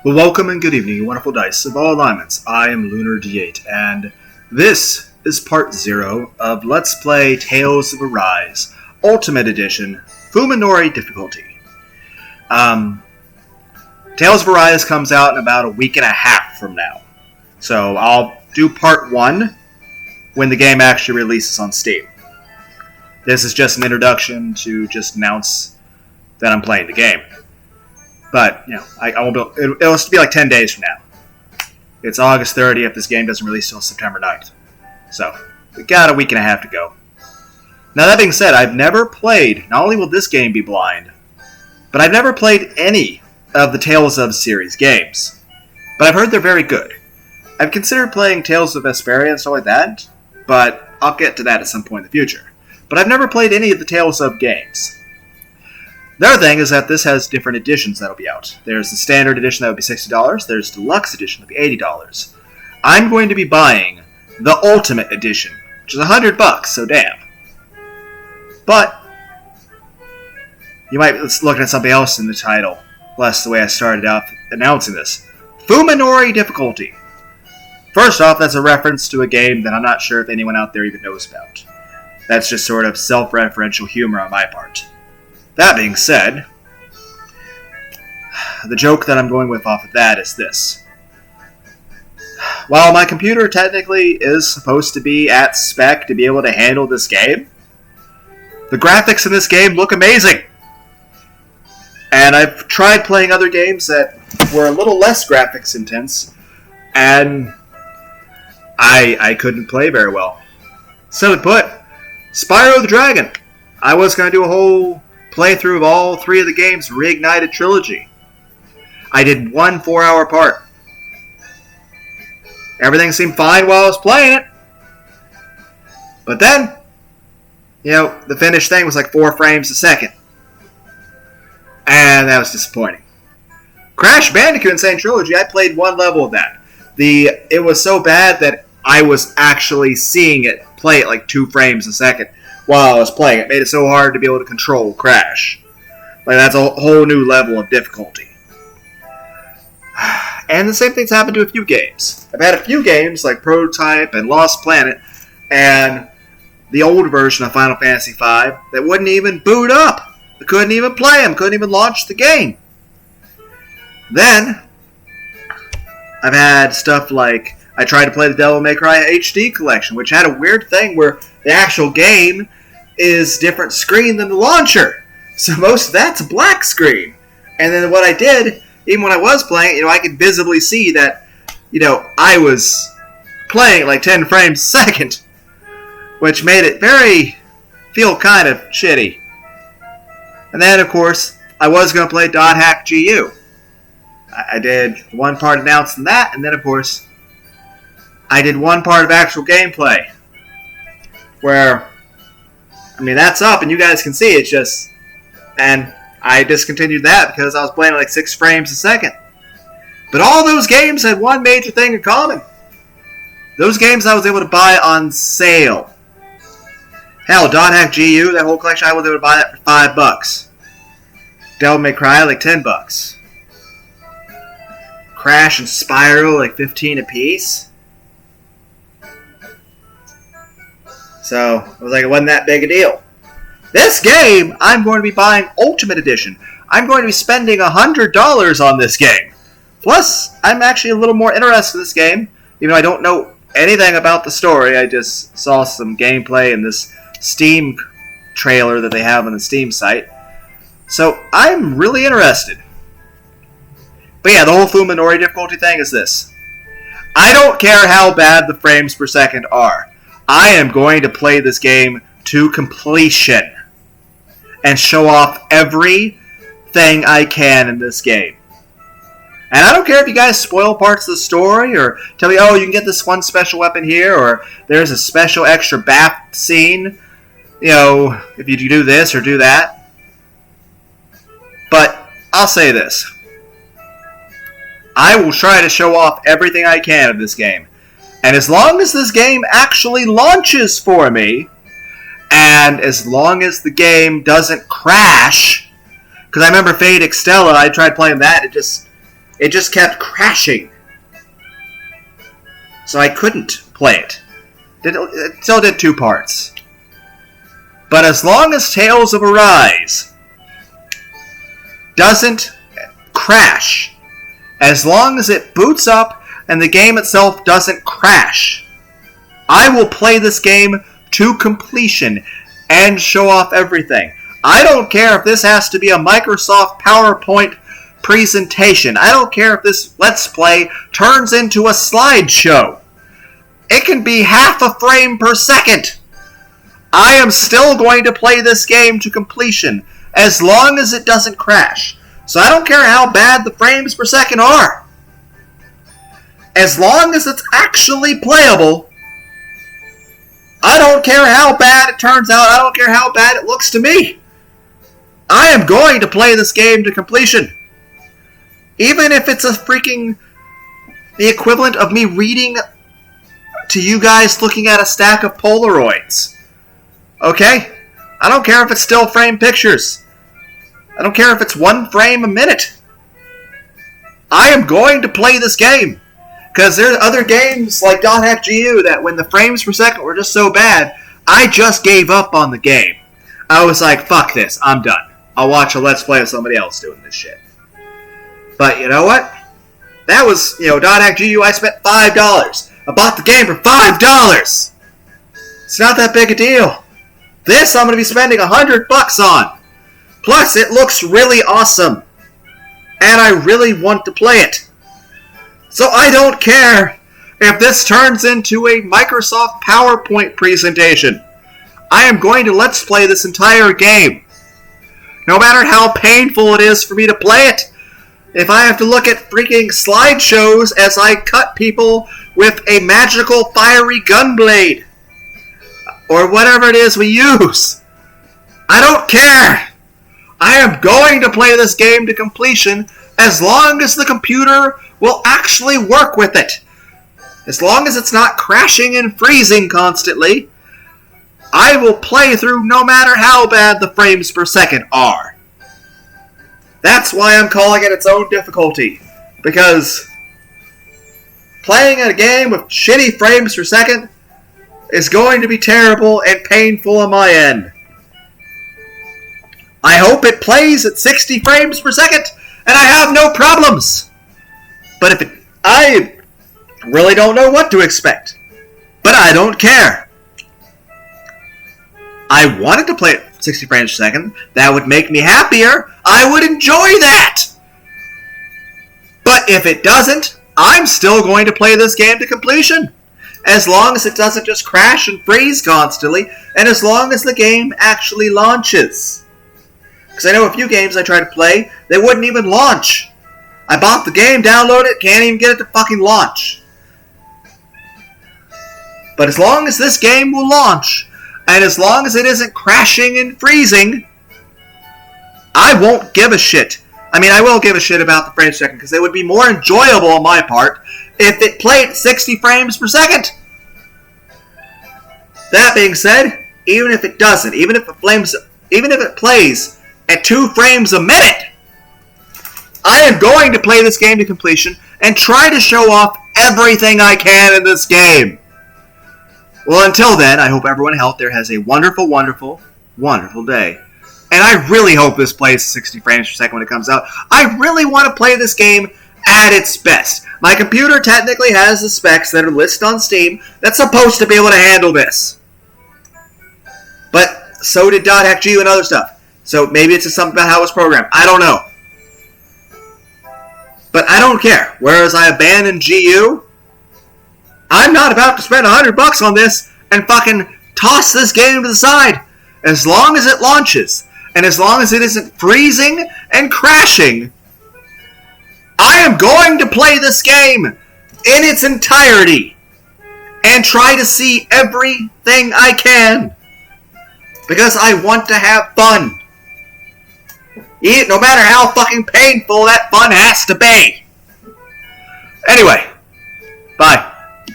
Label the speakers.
Speaker 1: Well, welcome and good evening, you wonderful dice of all alignments. I am Lunar D8, and this is part 0 of Let's Play Tales of Arise, Ultimate Edition, Fuminori Difficulty. Tales of Arise comes out in about a week and a half from now. So I'll do part 1 when the game actually releases on Steam. This is just an introduction to just announce that I'm playing the game. But, you know, I won't be, it'll be like 10 days from now. It's August 30th. This game doesn't release until September 9th. So, we got a week and a half to go. Now, that being said, I've never played, not only will this game be blind, but I've never played any of the Tales of series games. But I've heard they're very good. I've considered playing Tales of Vesperia and stuff like that, but I'll get to that at some point in the future. But I've never played any of the Tales of games. The other thing is that this has different editions that'll be out. There's the standard edition that would be $60. There's the deluxe edition that would be $80. I'm going to be buying the ultimate edition, which is $100, so damn. But you might be looking at something else in the title, less the way I started out announcing this. Fuminori Difficulty. First off, that's a reference to a game that I'm not sure if anyone out there even knows about. That's just sort of self-referential humor on my part. That being said, the joke that I'm going with off of that is this. While my computer technically is supposed to be at spec to be able to handle this game, the graphics in this game look amazing. And I've tried playing other games that were a little less graphics intense, and I couldn't play very well. Simply put, Spyro the Dragon. I was going to do a whole playthrough of all 3 of the game's Reignited trilogy. I did 1 4-hour part. Everything seemed fine while I was playing it. But then, you know, the finished thing was like 4 frames a second. And that was disappointing. Crash Bandicoot Insane Trilogy, I played 1 level of that. It was so bad that I was actually seeing it play at like 2 frames a second while I was playing. It made it so hard to be able to control Crash. Like, that's a whole new level of difficulty. And the same thing's happened to a few games. I've had a few games like Prototype and Lost Planet and the old version of Final Fantasy V that wouldn't even boot up. I couldn't even play them, couldn't even launch the game. Then, I've had stuff like, I tried to play the Devil May Cry HD collection, which had a weird thing where the actual game is different screen than the launcher. So most of that's a black screen. And then what I did, even when I was playing, you know, I could visibly see that, you know, I was playing like 10 frames a second, which made it feel kind of shitty. And then, of course, I was going to play .hack GU. I did 1 part announcing that, and then, of course, I did 1 part of actual gameplay. Where, I mean, that's up, and you guys can see it's just... And I discontinued that because I was playing at like 6 frames a second. But all those games had one major thing in common. Those games I was able to buy on sale. Hell, .hack GU, that whole collection, I was able to buy that for $5. Devil May Cry, like $10. Crash and Spyro, like $15 a piece. So, it was like, it wasn't that big a deal. This game, I'm going to be buying Ultimate Edition. I'm going to be spending $100 on this game. Plus, I'm actually a little more interested in this game, even though I don't know anything about the story. I just saw some gameplay in this Steam trailer that they have on the Steam site. So, I'm really interested. But yeah, the whole Fuminori Difficulty thing is this. I don't care how bad the frames per second are. I am going to play this game to completion and show off everything I can in this game. And I don't care if you guys spoil parts of the story or tell me, oh, you can get this one special weapon here, or there's a special extra bath scene, you know, if you do this or do that. But I'll say this. I will try to show off everything I can of this game. And as long as this game actually launches for me, and as long as the game doesn't crash, because I remember Fate Extella, I tried playing that, it just kept crashing. So I couldn't play it. It still did 2 parts. But as long as Tales of Arise doesn't crash, as long as it boots up and the game itself doesn't crash, I will play this game to completion and show off everything. I don't care if this has to be a Microsoft PowerPoint presentation. I don't care if this Let's Play turns into a slideshow. It can be half a frame per second. I am still going to play this game to completion as long as it doesn't crash. So I don't care how bad the frames per second are. As long as it's actually playable, I don't care how bad it turns out. I don't care how bad it looks to me. I am going to play this game to completion. Even if it's the equivalent of me reading to you guys looking at a stack of Polaroids. Okay? I don't care if it's still frame pictures. I don't care if it's 1 frame a minute. I am going to play this game. Because there are other games like .hack GU that when the frames per second were just so bad, I just gave up on the game. I was like, fuck this, I'm done. I'll watch a Let's Play of somebody else doing this shit. But you know what? That was, .hack GU, I spent $5. I bought the game for $5! It's not that big a deal. This I'm going to be spending $100 on. Plus, it looks really awesome. And I really want to play it. So I don't care if this turns into a Microsoft PowerPoint presentation. I am going to Let's Play this entire game. No matter how painful it is for me to play it. If I have to look at freaking slideshows as I cut people with a magical fiery gunblade. Or whatever it is we use. I don't care. I am going to play this game to completion as long as the computer will actually work with it. As long as it's not crashing and freezing constantly, I will play through no matter how bad the frames per second are. That's why I'm calling it its own difficulty. Because playing a game with shitty frames per second is going to be terrible and painful on my end. I hope it plays at 60 frames per second and I have no problems. But I really don't know what to expect. But I don't care. I wanted to play it 60 frames per second. That would make me happier. I would enjoy that. But if it doesn't, I'm still going to play this game to completion. As long as it doesn't just crash and freeze constantly, and as long as the game actually launches. Because I know a few games I try to play, they wouldn't even launch. I bought the game, downloaded it, can't even get it to fucking launch. But as long as this game will launch, and as long as it isn't crashing and freezing, I won't give a shit. I mean, I will give a shit about the frames per second, because it would be more enjoyable on my part if it played 60 frames per second. That being said, even if it doesn't, even if it plays at 2 frames a minute, I am going to play this game to completion and try to show off everything I can in this game. Well, until then, I hope everyone out there has a wonderful, wonderful, wonderful day. And I really hope this plays 60 frames per second when it comes out. I really want to play this game at its best. My computer technically has the specs that are listed on Steam that's supposed to be able to handle this. But so did .hack GU and other stuff. So maybe it's just something about how it's programmed. I don't know. But I don't care. Whereas I abandoned GU, I'm not about to spend $100 on this and fucking toss this game to the side. As long as it launches, and as long as it isn't freezing and crashing, I am going to play this game in its entirety and try to see everything I can. Because I want to have fun. No matter how fucking painful that fun has to be. Anyway, bye.